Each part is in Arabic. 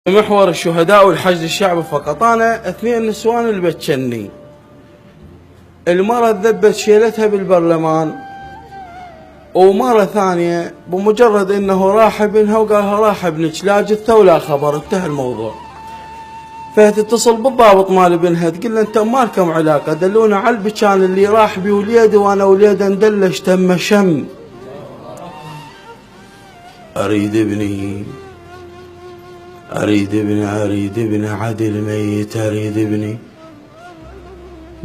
محور الشهداء والحشد الشعبي فقط. أنا 2 نسوان اللي بتشني. المرة ذبت شيلتها بالبرلمان، ومرة ثانية بمجرد انه راح ابنها وقالها راح ابنك لا جثة ولا خبر، انتهى الموضوع. فتتصل بالضابط مال ابنها تقول له انت مالكم علاقة، دلونا على البكان اللي راح بي وليدي وانا وليده ندلش تم شم. اريد ابني اريد ابني اريد ابني عدل ميت، اريد ابني.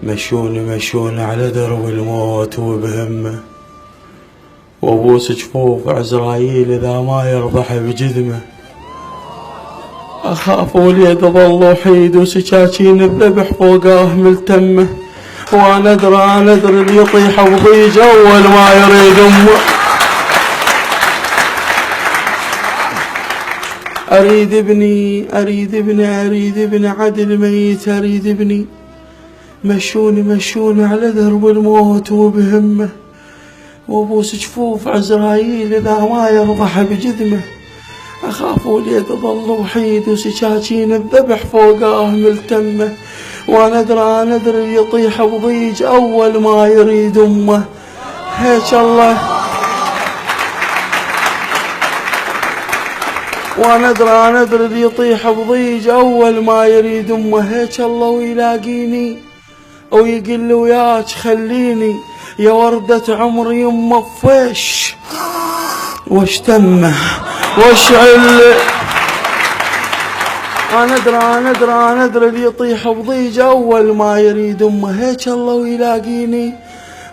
مشوني على درب الموت وبهمه، وابوس جفوف عزراييل اذا ما يرضح بجذمه. اخاف وليد ظل وحيد وسكاكين الذبح فوقاه ملتمه، وانا ادري اللي يطيح بضيج اول ما يريد امه. اريد ابني عدل ميت، اريد ابني. مشوني على درب الموت وبهمه، وابوس جفوف عزراييل اذا ما يرضح بجذمه. اخاف وليد ظل وحيد وسكاكين الذبح فوقاه ملتمه، وانا ادري يطيح بضيج اول ما يريد امه. هيك الله، وانا ادري اللي يطيح بضيج اول ما يريد امه. هيك الله ويلاقيني ويقول لي وياك خليني يا وردة عمري يمه فيش وش تمه وش عل. انا ادري اللي يطيح بضيج اول ما يريد امه. هيك الله ويلاقيني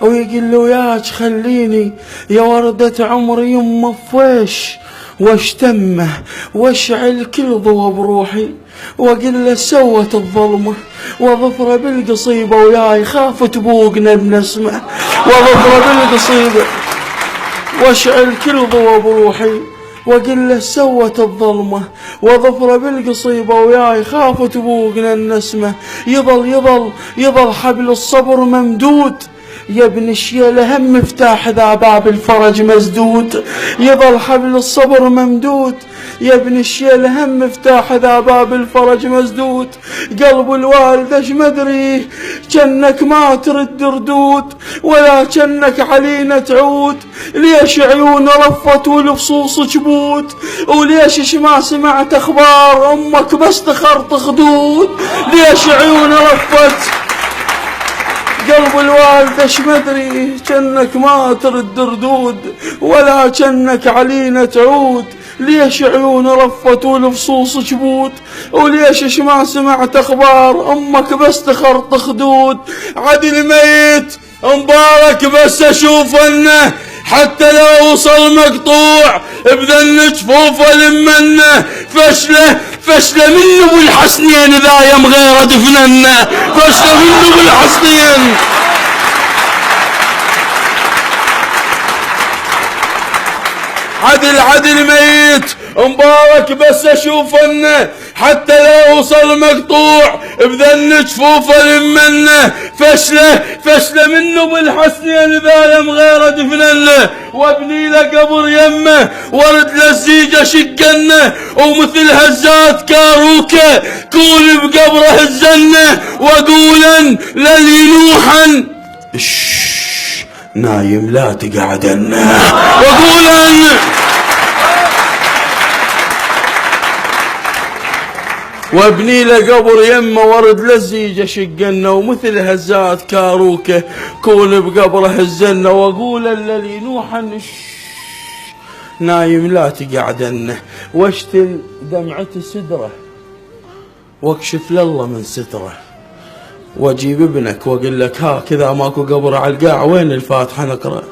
ويقول لي وياك خليني يا وردة عمري يمه فيش وش تمه واشعل كل ضوى بروحي، واقول له سوت الظلمه واظفره بالقصيبه وياي خاف تبوقنا بنسمه. واظفره بالقصيبه واشعل كل ضوى بروحي، واقول له سوت الظلمه واظفره بالقصيبه وياي خاف تبوقنا النسمه. يظل حبل الصبر ممدود يا ابن الشيله هم مفتاح ذا باب الفرج مسدود. يظل حبل الصبر ممدود يا ابن الشيله هم مفتاح ذا باب الفرج مسدود. قلب الوالده اش مدري جنك ما ترد ردود، ولا جنك علينا تعود. ليش عيون رفت والفصوص جبود، وليش ما سمعت اخبار امك بس تخرط خدود. ليش عيون رفت قلب الوالدة اش مدري جنك ما ترد ردود، ولا جنك علينا تعود. ليش عيون رفت والفصوص جبود، وليش ما سمعت اخبار امك بس تخرط خدود. عدل ميت مبارك بس اشوف انه حتى لو وصل مقطوع بذن جفوفه لمنه. فشله منه بالحسنين اذا يم غيره دفننه. فشله منه بالحسنين. عدل ميت مبارك بس اشوف انه حتى لو وصل مقطوع بذن جفوفه لمنه. فشله منه بالحسنين اذا يم غيره دفننه. وابني له قبر يمه ورد للزيجه شقنه، ومثل هزات كاروكه كون بقبره الزنه. واقولا للينوحا نايم لا تقعدنه. وابني له قبر يمه ورد للزيجه شقنه، ومثل هزات كاروكه كون بقبره الزنه. واقول للي نوحا نايم لا تقعدنه. واشتل دمعة سدره واكشف لله من ستره، واجيب ابنك واقول لك ها كذا ماكو قبر على القاع وين الفاتحه نقرأ.